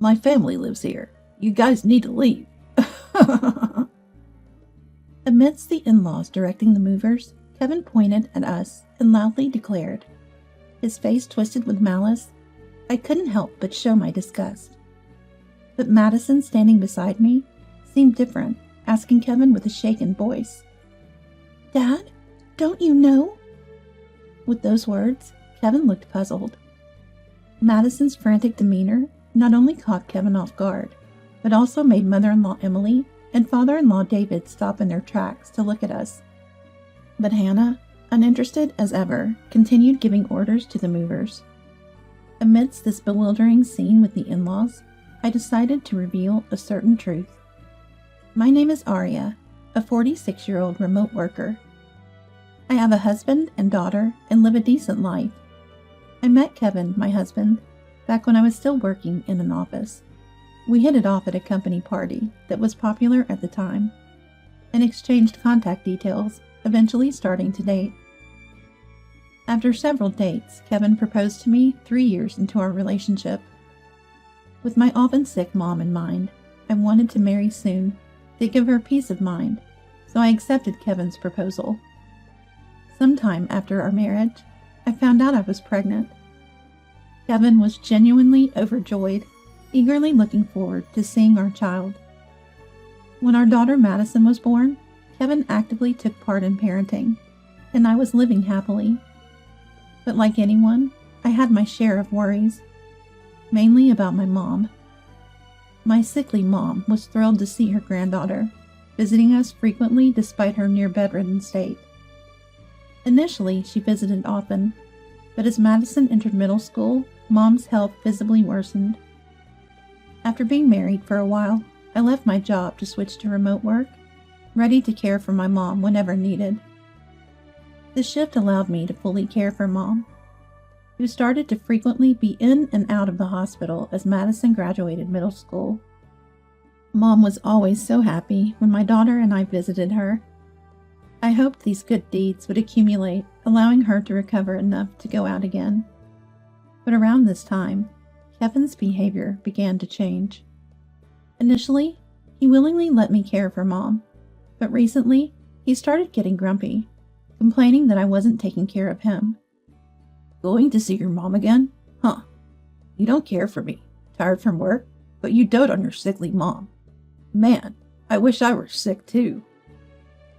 My family lives here. You guys need to leave. Amidst the in-laws directing the movers, Kevin pointed at us and loudly declared, his face twisted with malice. I couldn't help but show my disgust. But Madison, standing beside me, seemed different, asking Kevin with a shaken voice, Dad, don't you know? With those words, Kevin looked puzzled. Madison's frantic demeanor not only caught Kevin off guard, but also made mother-in-law Emily and father-in-law David stop in their tracks to look at us. But Hannah, uninterested as ever, continued giving orders to the movers. Amidst this bewildering scene with the in-laws, I decided to reveal a certain truth. My name is Aria, a 46-year-old remote worker. I have a husband and daughter and live a decent life. I met Kevin, my husband, back when I was still working in an office. We hit it off at a company party that was popular at the time, and exchanged contact details, eventually starting to date. After several dates, Kevin proposed to me 3 years into our relationship. With my often sick mom in mind, I wanted to marry soon to give her peace of mind, so I accepted Kevin's proposal. Sometime after our marriage, I found out I was pregnant. Kevin was genuinely overjoyed, eagerly looking forward to seeing our child. When our daughter Madison was born, Kevin actively took part in parenting, and I was living happily. But like anyone, I had my share of worries, mainly about my mom. My sickly mom was thrilled to see her granddaughter, visiting us frequently despite her near-bedridden state. Initially, she visited often, but as Madison entered middle school, Mom's health visibly worsened. After being married for a while, I left my job to switch to remote work, ready to care for my mom whenever needed. The shift allowed me to fully care for Mom, who started to frequently be in and out of the hospital as Madison graduated middle school. Mom was always so happy when my daughter and I visited her. I hoped these good deeds would accumulate, allowing her to recover enough to go out again. But around this time, Kevin's behavior began to change. Initially, he willingly let me care for Mom, but recently, he started getting grumpy, complaining that I wasn't taking care of him. Going to see your mom again? Huh. You don't care for me, tired from work, but you dote on your sickly mom. Man, I wish I were sick too.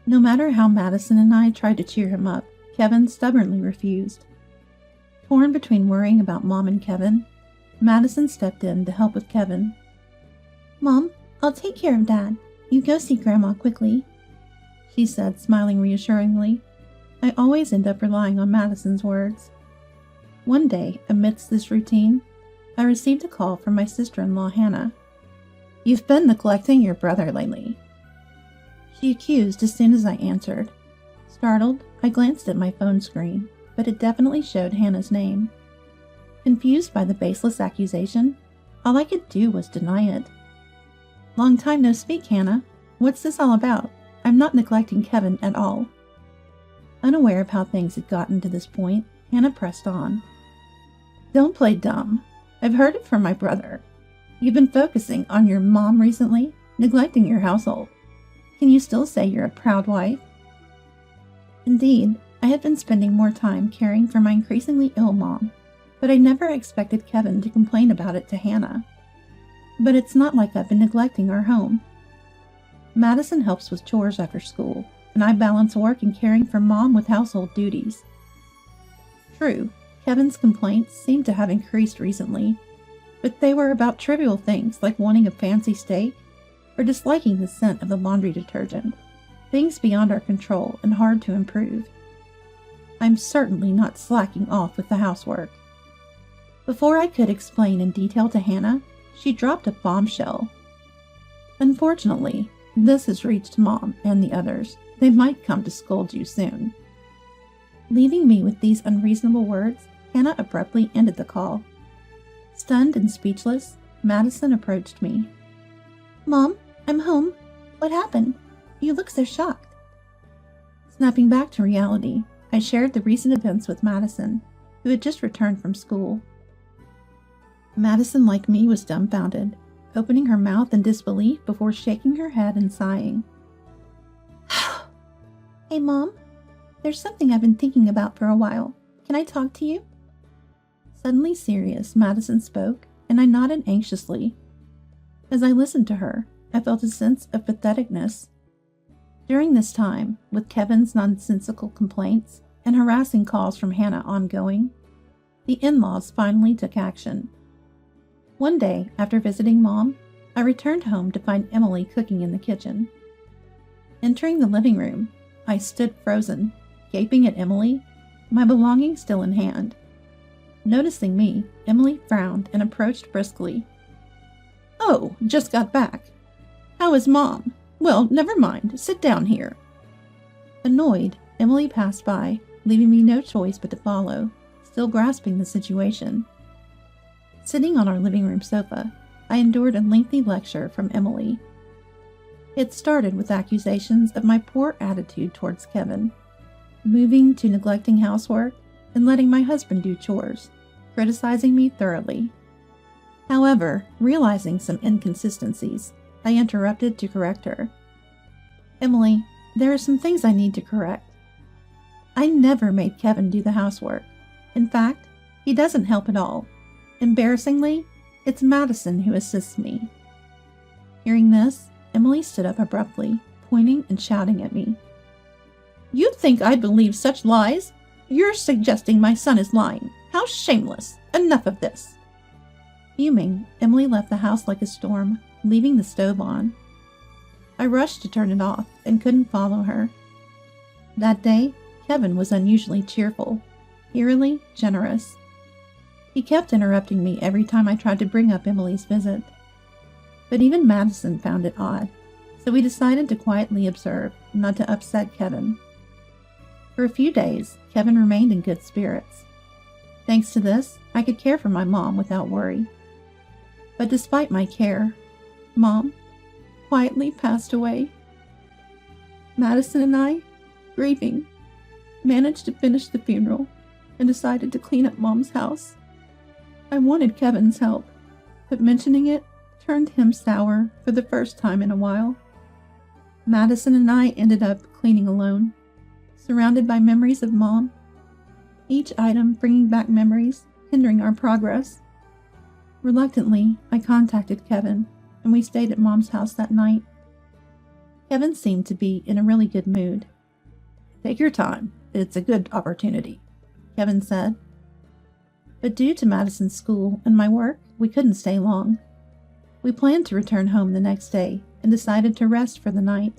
No matter how Madison and I tried to cheer him up, Kevin stubbornly refused. Torn between worrying about Mom and Kevin, Madison stepped in to help with Kevin. Mom, I'll take care of Dad. You go see Grandma quickly, she said, smiling reassuringly. I always end up relying on Madison's words. One day, amidst this routine, I received a call from my sister-in-law, Hannah. You've been neglecting your brother lately, she accused as soon as I answered. Startled, I glanced at my phone screen, but it definitely showed Hannah's name. Confused by the baseless accusation, all I could do was deny it. Long time no speak, Hannah. What's this all about? I'm not neglecting Kevin at all. Unaware of how things had gotten to this point, Hannah pressed on. Don't play dumb. I've heard it from my brother. You've been focusing on your mom recently, neglecting your household. Can you still say you're a proud wife? Indeed, I had been spending more time caring for my increasingly ill mom, but I never expected Kevin to complain about it to Hannah. But it's not like I've been neglecting our home. Madison helps with chores after school, and I balance work and caring for Mom with household duties. True, Kevin's complaints seemed to have increased recently, but they were about trivial things like wanting a fancy steak or disliking the scent of the laundry detergent, things beyond our control and hard to improve. I'm certainly not slacking off with the housework. Before I could explain in detail to Hannah, she dropped a bombshell. Unfortunately, this has reached Mom and the others. They might come to scold you soon. Leaving me with these unreasonable words, Hannah abruptly ended the call. Stunned and speechless, Madison approached me. Mom, I'm home. What happened? You look so shocked. Snapping back to reality, I shared the recent events with Madison, who had just returned from school. Madison, like me, was dumbfounded, opening her mouth in disbelief before shaking her head and sighing. Hey, Mom, there's something I've been thinking about for a while. Can I talk to you? Suddenly serious, Madison spoke, and I nodded anxiously. As I listened to her, I felt a sense of patheticness. During this time, with Kevin's nonsensical complaints and harassing calls from Hannah ongoing, the in-laws finally took action. One day, after visiting Mom, I returned home to find Emily cooking in the kitchen. Entering the living room, I stood frozen, gaping at Emily, my belongings still in hand. Noticing me, Emily frowned and approached briskly. Oh, just got back. How is Mom? Well, never mind. Sit down here. Annoyed, Emily passed by, leaving me no choice but to follow, still grasping the situation. Sitting on our living room sofa, I endured a lengthy lecture from Emily. It started with accusations of my poor attitude towards Kevin, moving to neglecting housework and letting my husband do chores, criticizing me thoroughly. However, realizing some inconsistencies, I interrupted to correct her. Emily, there are some things I need to correct. I never made Kevin do the housework. In fact, he doesn't help at all. Embarrassingly, it's Madison who assists me. Hearing this, Emily stood up abruptly, pointing and shouting at me. You think I'd believe such lies? You're suggesting my son is lying. How shameless! Enough of this! Fuming, Emily left the house like a storm, leaving the stove on. I rushed to turn it off and couldn't follow her. That day, Kevin was unusually cheerful, eerily generous. He kept interrupting me every time I tried to bring up Emily's visit. But even Madison found it odd, so we decided to quietly observe, not to upset Kevin. For a few days, Kevin remained in good spirits. Thanks to this, I could care for my mom without worry. But despite my care, Mom quietly passed away. Madison and I, grieving, managed to finish the funeral and decided to clean up Mom's house. I wanted Kevin's help, but mentioning it turned him sour for the first time in a while. Madison and I ended up cleaning alone, surrounded by memories of Mom, each item bringing back memories, hindering our progress. Reluctantly, I contacted Kevin, and we stayed at Mom's house that night. Kevin seemed to be in a really good mood. Take your time. It's a good opportunity, Kevin said. But due to Madison's school and my work, we couldn't stay long. We planned to return home the next day and decided to rest for the night.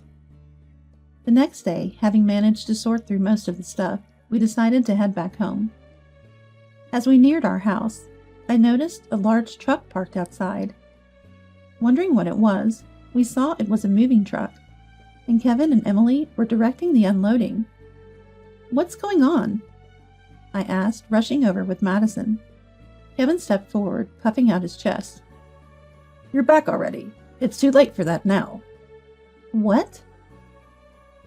The next day, having managed to sort through most of the stuff, we decided to head back home. As we neared our house, I noticed a large truck parked outside. Wondering what it was, we saw it was a moving truck, and Kevin and Emily were directing the unloading. What's going on? I asked, rushing over with Madison. Kevin stepped forward, puffing out his chest. You're back already. It's too late for that now. What?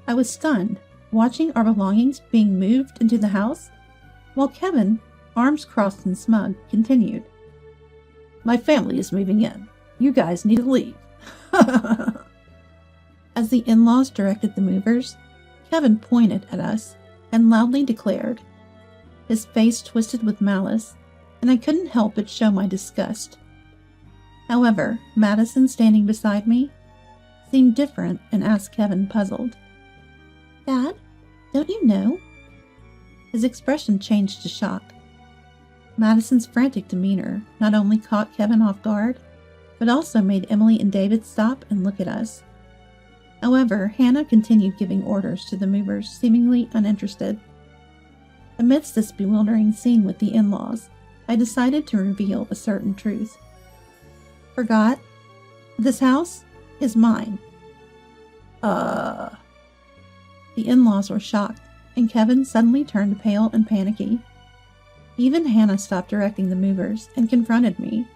I was stunned, watching our belongings being moved into the house, while Kevin, arms crossed and smug, continued. My family is moving in. You guys need to leave. As the in-laws directed the movers, Kevin pointed at us and loudly declared. His face twisted with malice, and I couldn't help but show my disgust. However, Madison, standing beside me, seemed different and asked Kevin, puzzled. Dad, don't you know? His expression changed to shock. Madison's frantic demeanor not only caught Kevin off guard, but also made Emily and David stop and look at us. However, Hannah continued giving orders to the movers, seemingly uninterested. Amidst this bewildering scene with the in-laws, I decided to reveal a certain truth. Forgot? This house is mine. The in-laws were shocked, and Kevin suddenly turned pale and panicky. Even Hannah stopped directing the movers and confronted me.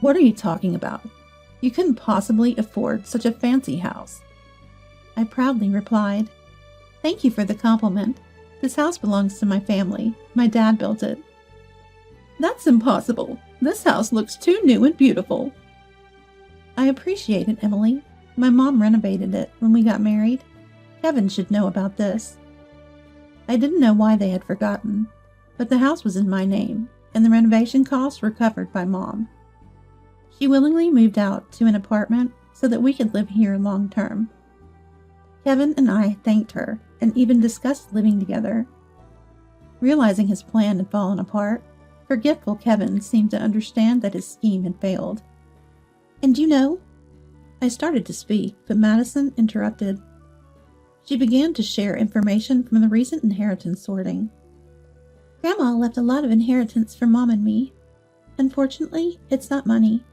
What are you talking about? You couldn't possibly afford such a fancy house. I proudly replied, Thank you for the compliment. This house belongs to my family. My dad built it. That's impossible. This house looks too new and beautiful. I appreciate it, Emily. My mom renovated it when we got married. Kevin should know about this. I didn't know why they had forgotten, but the house was in my name, and the renovation costs were covered by Mom. She willingly moved out to an apartment so that we could live here long term. Kevin and I thanked her and even discussed living together. Realizing his plan had fallen apart, forgetful Kevin seemed to understand that his scheme had failed. And you know, I started to speak, but Madison interrupted. She began to share information from the recent inheritance sorting. Grandma left a lot of inheritance for Mom and me. Unfortunately, it's not money.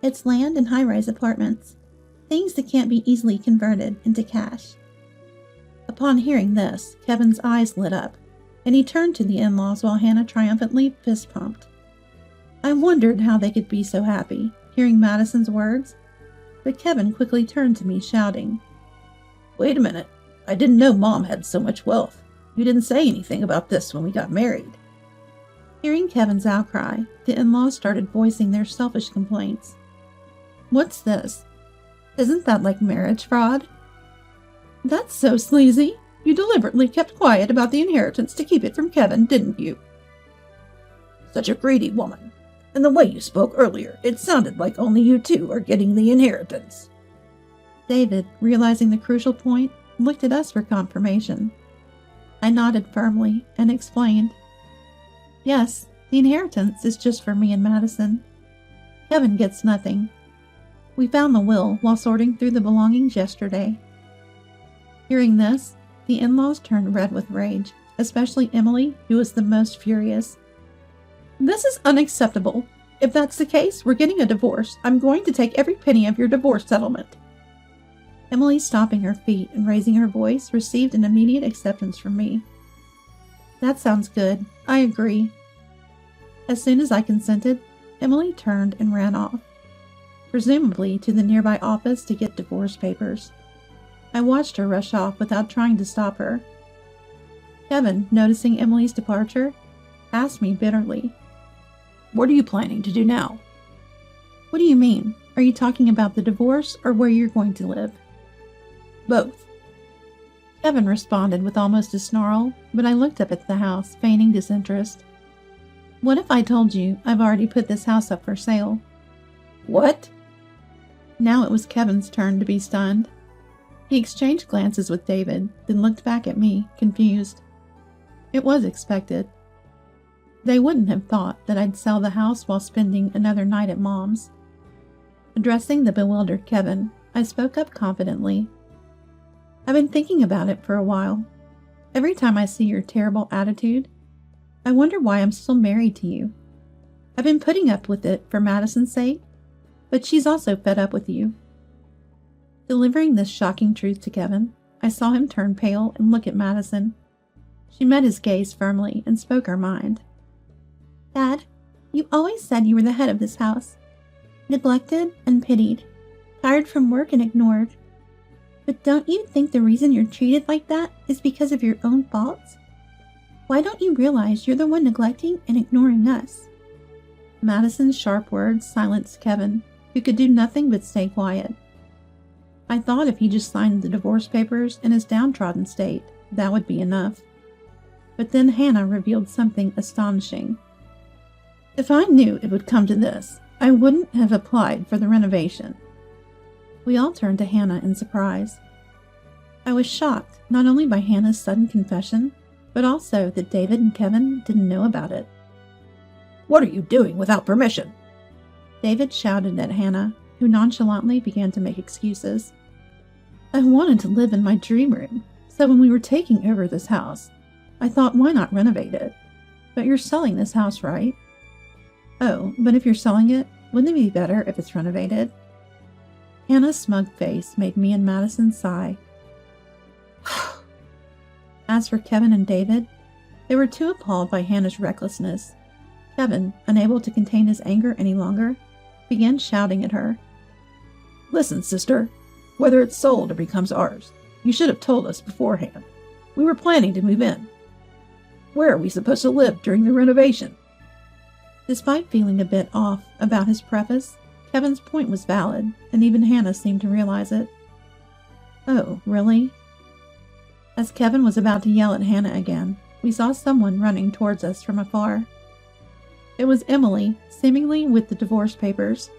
It's land and high-rise apartments, things that can't be easily converted into cash. Upon hearing this, Kevin's eyes lit up, and he turned to the in-laws while Hannah triumphantly fist-pumped. I wondered how they could be so happy, hearing Madison's words, but Kevin quickly turned to me, shouting, Wait a minute, I didn't know Mom had so much wealth. You didn't say anything about this when we got married. Hearing Kevin's outcry, the in-laws started voicing their selfish complaints. What's this? Isn't that like marriage fraud? That's so sleazy. You deliberately kept quiet about the inheritance to keep it from Kevin, didn't you? Such a greedy woman. And the way you spoke earlier, it sounded like only you two are getting the inheritance. David, realizing the crucial point, looked at us for confirmation. I nodded firmly and explained, Yes, the inheritance is just for me and Madison. Kevin gets nothing. We found the will while sorting through the belongings yesterday. Hearing this, the in-laws turned red with rage, especially Emily, who was the most furious. This is unacceptable. If that's the case, we're getting a divorce. I'm going to take every penny of your divorce settlement. Emily, stopping her feet and raising her voice, received an immediate acceptance from me. That sounds good. I agree. As soon as I consented, Emily turned and ran off, presumably to the nearby office to get divorce papers. I watched her rush off without trying to stop her. Kevin, noticing Emily's departure, asked me bitterly, What are you planning to do now? What do you mean? Are you talking about the divorce or where you're going to live? Both. Kevin responded with almost a snarl, but I looked up at the house, feigning disinterest. What if I told you I've already put this house up for sale? What? Now it was Kevin's turn to be stunned. He exchanged glances with David, then looked back at me, confused. It was expected. They wouldn't have thought that I'd sell the house while spending another night at Mom's. Addressing the bewildered Kevin, I spoke up confidently. I've been thinking about it for a while. Every time I see your terrible attitude, I wonder why I'm still married to you. I've been putting up with it for Madison's sake, but she's also fed up with you. Delivering this shocking truth to Kevin, I saw him turn pale and look at Madison. She met his gaze firmly and spoke her mind. Dad, you always said you were the head of this house. Neglected and pitied, tired from work and ignored. But don't you think the reason you're treated like that is because of your own faults? Why don't you realize you're the one neglecting and ignoring us? Madison's sharp words silenced Kevin, who could do nothing but stay quiet. I thought if he just signed the divorce papers in his downtrodden state, that would be enough. But then Hannah revealed something astonishing. If I knew it would come to this, I wouldn't have applied for the renovation. We all turned to Hannah in surprise. I was shocked not only by Hannah's sudden confession, but also that David and Kevin didn't know about it. What are you doing without permission? David shouted at Hannah, who nonchalantly began to make excuses. I wanted to live in my dream room, so when we were taking over this house, I thought, why not renovate it? But you're selling this house, right? Oh, but if you're selling it, wouldn't it be better if it's renovated? Hannah's smug face made me and Madison sigh. As for Kevin and David, they were too appalled by Hannah's recklessness. Kevin, unable to contain his anger any longer, began shouting at her. Listen, sister, whether it's sold or becomes ours, you should have told us beforehand. We were planning to move in. Where are we supposed to live during the renovation? Despite feeling a bit off about his preface, Kevin's point was valid, and even Hannah seemed to realize it. "Oh, really?" As Kevin was about to yell at Hannah again, we saw someone running towards us from afar. It was Emily, seemingly with the divorce papers.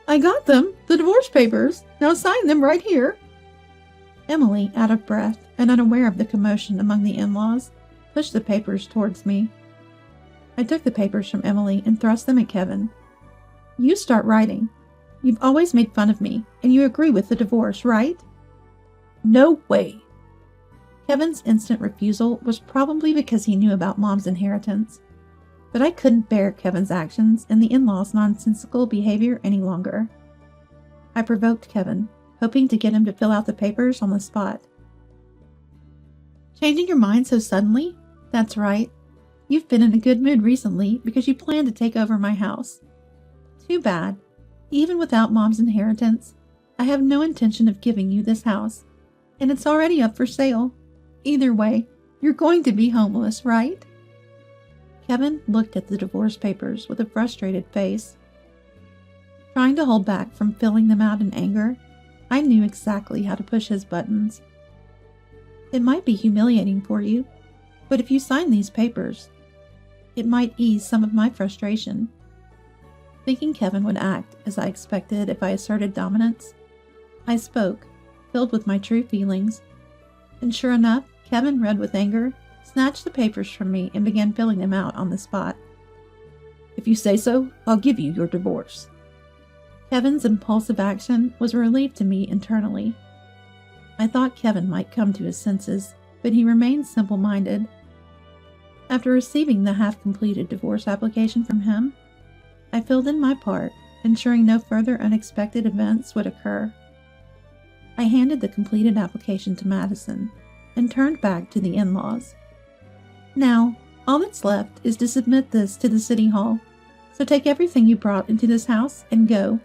"I got them! The divorce papers! Now sign them right here!" Emily, out of breath and unaware of the commotion among the in-laws, pushed the papers towards me. I took the papers from Emily and thrust them at Kevin. "You start writing. You've always made fun of me, and you agree with the divorce, right?" "No way!" Kevin's instant refusal was probably because he knew about Mom's inheritance, but I couldn't bear Kevin's actions and the in-laws' nonsensical behavior any longer. I provoked Kevin, hoping to get him to fill out the papers on the spot. "Changing your mind so suddenly? That's right. You've been in a good mood recently because you plan to take over my house. Too bad. Even without Mom's inheritance, I have no intention of giving you this house, and it's already up for sale. Either way, you're going to be homeless, right?" Kevin looked at the divorce papers with a frustrated face. Trying to hold back from filling them out in anger, I knew exactly how to push his buttons. "It might be humiliating for you, but if you sign these papers, it might ease some of my frustration." Thinking Kevin would act as I expected if I asserted dominance, I spoke, filled with my true feelings, and sure enough, Kevin, red with anger, snatched the papers from me and began filling them out on the spot. "If you say so, I'll give you your divorce." Kevin's impulsive action was a relief to me internally. I thought Kevin might come to his senses, but he remained simple-minded. After receiving the half-completed divorce application from him, I filled in my part, ensuring no further unexpected events would occur. I handed the completed application to Madison and turned back to the in-laws. "Now, all that's left is to submit this to the city hall, so take everything you brought into this house and go."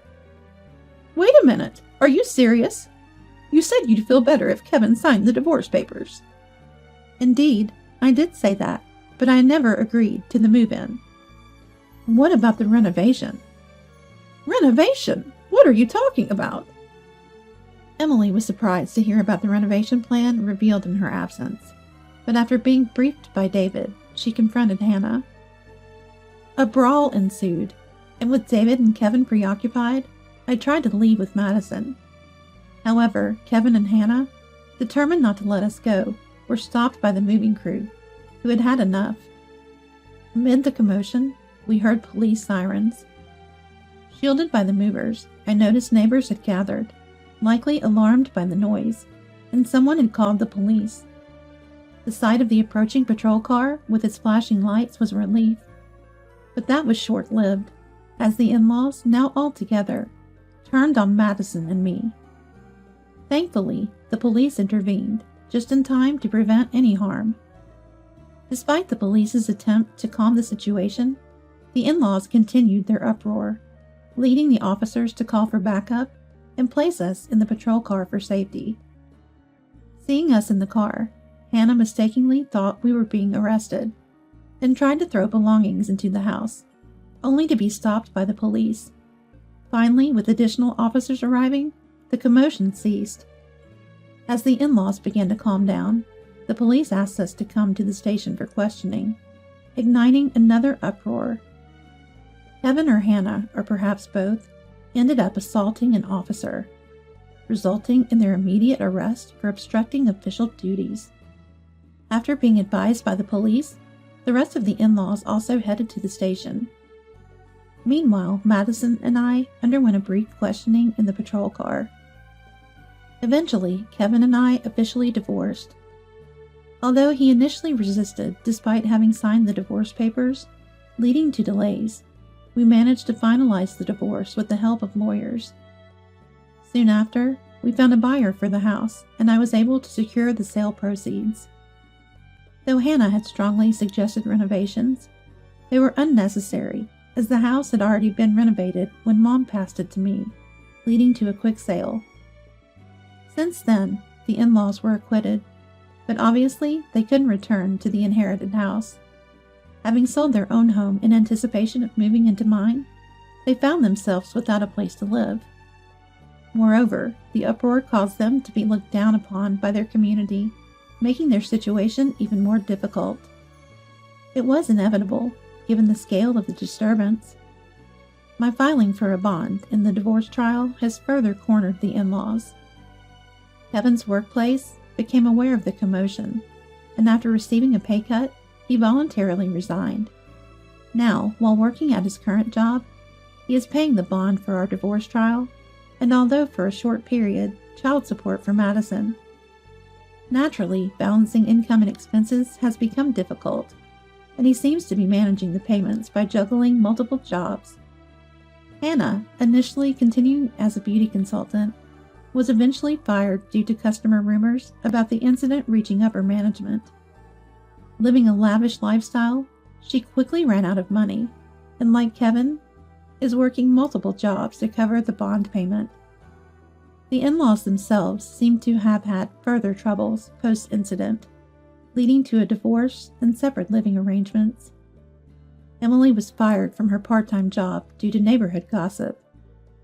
"Wait a minute! Are you serious? You said you'd feel better if Kevin signed the divorce papers." "Indeed, I did say that, but I never agreed to the move-in." "What about the renovation?" "Renovation? What are you talking about?" Emily was surprised to hear about the renovation plan revealed in her absence, but after being briefed by David, she confronted Hannah. A brawl ensued, and with David and Kevin preoccupied, I tried to leave with Madison. However, Kevin and Hannah, determined not to let us go, were stopped by the moving crew, who had had enough. Amid the commotion, we heard police sirens. Shielded by the movers, I noticed neighbors had gathered, likely alarmed by the noise, and someone had called the police. The sight of the approaching patrol car with its flashing lights was a relief, but that was short-lived, as the in-laws, now all together, turned on Madison and me. Thankfully, the police intervened, just in time to prevent any harm. Despite the police's attempt to calm the situation, the in-laws continued their uproar, leading the officers to call for backup and place us in the patrol car for safety. Seeing us in the car, Hannah mistakenly thought we were being arrested and tried to throw belongings into the house, only to be stopped by the police. Finally, with additional officers arriving, the commotion ceased. As the in-laws began to calm down, the police asked us to come to the station for questioning, igniting another uproar. Kevin or Hannah, or perhaps both, ended up assaulting an officer, resulting in their immediate arrest for obstructing official duties. After being advised by the police, the rest of the in-laws also headed to the station. Meanwhile, Madison and I underwent a brief questioning in the patrol car. Eventually, Kevin and I officially divorced. Although he initially resisted despite having signed the divorce papers, leading to delays, we managed to finalize the divorce with the help of lawyers. Soon after, we found a buyer for the house, and I was able to secure the sale proceeds. Though Hannah had strongly suggested renovations, they were unnecessary, as the house had already been renovated when Mom passed it to me, leading to a quick sale. Since then, the in-laws were acquitted, but obviously they couldn't return to the inherited house. Having sold their own home in anticipation of moving into mine, they found themselves without a place to live. Moreover, the uproar caused them to be looked down upon by their community, making their situation even more difficult. It was inevitable, given the scale of the disturbance. My filing for a bond in the divorce trial has further cornered the in-laws. Kevin's workplace became aware of the commotion, and after receiving a pay cut, he voluntarily resigned. Now, while working at his current job, he is paying the bond for our divorce trial, and although for a short period, child support for Madison. Naturally, balancing income and expenses has become difficult, and he seems to be managing the payments by juggling multiple jobs. Hannah, initially continuing as a beauty consultant, was eventually fired due to customer rumors about the incident reaching upper management. Living a lavish lifestyle, she quickly ran out of money, and like Kevin, is working multiple jobs to cover the bond payment. The in-laws themselves seem to have had further troubles post-incident, leading to a divorce and separate living arrangements. Emily was fired from her part-time job due to neighborhood gossip,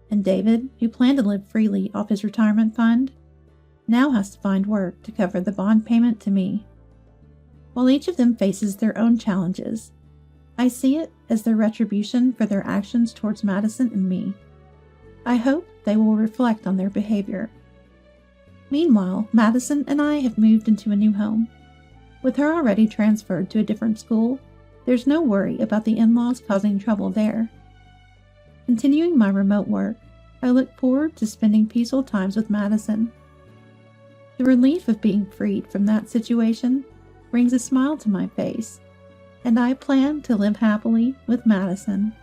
and David, who planned to live freely off his retirement fund, now has to find work to cover the bond payment to me. While each of them faces their own challenges, I see it as their retribution for their actions towards Madison and me. I hope they will reflect on their behavior. Meanwhile, Madison and I have moved into a new home. With her already transferred to a different school, there's no worry about the in-laws causing trouble there. Continuing my remote work, I look forward to spending peaceful times with Madison. The relief of being freed from that situation brings a smile to my face, and I plan to live happily with Madison.